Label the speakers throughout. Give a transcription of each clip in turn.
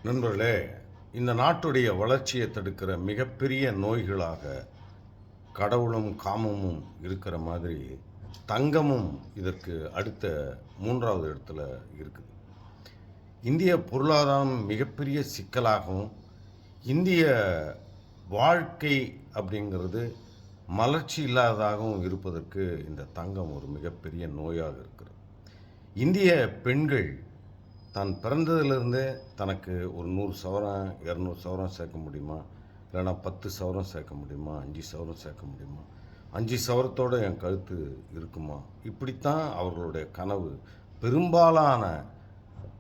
Speaker 1: நண்பர்களே, இந்த நாட்டுடைய வளர்ச்சியை தடுக்கிற மிகப்பெரிய நோய்களாக கடவுளும், காமமும் இருக்கிற மாதிரி, தங்கமும் இதற்கு அடுத்த 3வது இடத்துல இருக்குது. இந்திய பொருளாதாரம் மிகப்பெரிய சிக்கலாகவும், இந்திய வாழ்க்கை அப்படிங்கிறது மலர்ச்சி இல்லாததாகவும் இருப்பதற்கு இந்த தங்கம் ஒரு மிகப்பெரிய நோயாக இருக்கிறது. இந்திய பெண்கள் தான் பிறந்ததிலிருந்தே தனக்கு ஒரு 100 சவரன், 200 சவரன் சேர்க்க முடியுமா? இல்லைனா 10 சவரன் சேர்க்க முடியுமா? 5 சவரன் சேர்க்க முடியுமா? 5 சவரத்தோட என் கழுத்து இருக்குமா? இப்படித்தான் அவர்களுடைய கனவு. பெரும்பாலான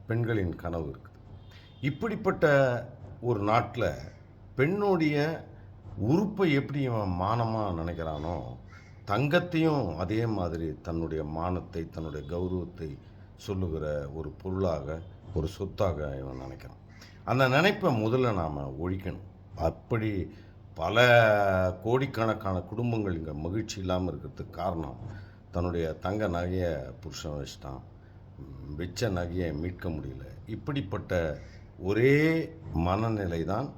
Speaker 1: பெண்களின் கனவு இருக்குது. இப்படிப்பட்ட ஒரு நாட்டில் பெண்ணுடைய உறுப்பை எப்படி அவன் மானமா நினைக்கிறானோ, தங்கத்தையும் அதே மாதிரி தன்னுடைய மானத்தை, தன்னுடைய கௌரவத்தை சொல்லுகிற ஒரு பொருளாக, ஒரு சொத்தாக இவன் நினைக்கிறான். அந்த நினைப்பை முதல்ல நாம் ஒழிக்கணும். அப்படி பல கோடிக்கணக்கான குடும்பங்கள் இங்கே மகிழ்ச்சி இல்லாமல் இருக்கிறதுக்கு காரணம், தன்னுடைய தங்க நகையை புருஷன் வச்சுட்டான், வச்ச நகையை மீட்க முடியல. இப்படிப்பட்ட ஒரே மனநிலை தான்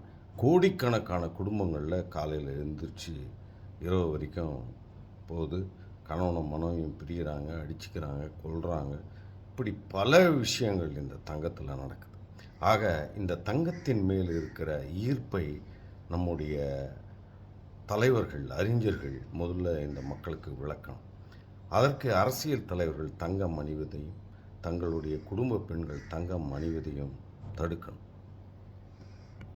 Speaker 1: கோடிக்கணக்கான குடும்பங்களில் காலையில் எழுந்திரிச்சு இரவு வரைக்கும் போகுது. கணவனும் மனைவியும் பிரிகிறாங்க, அடிச்சுக்கிறாங்க, கொல்றாங்க. இப்படி பல விஷயங்கள் இந்த தங்கத்தில் நடக்குது. ஆக இந்த தங்கத்தின் மேல் இருக்கிற ஈர்ப்பை நம்முடைய தலைவர்கள், அறிஞர்கள் முதல்ல இந்த மக்களுக்கு விளக்கணும். அதற்கு அரசியல் தலைவர்கள் தங்கம் அணிவதையும், தங்களுடைய குடும்ப பெண்கள் தங்கம் அணிவதையும் தடுக்கணும்.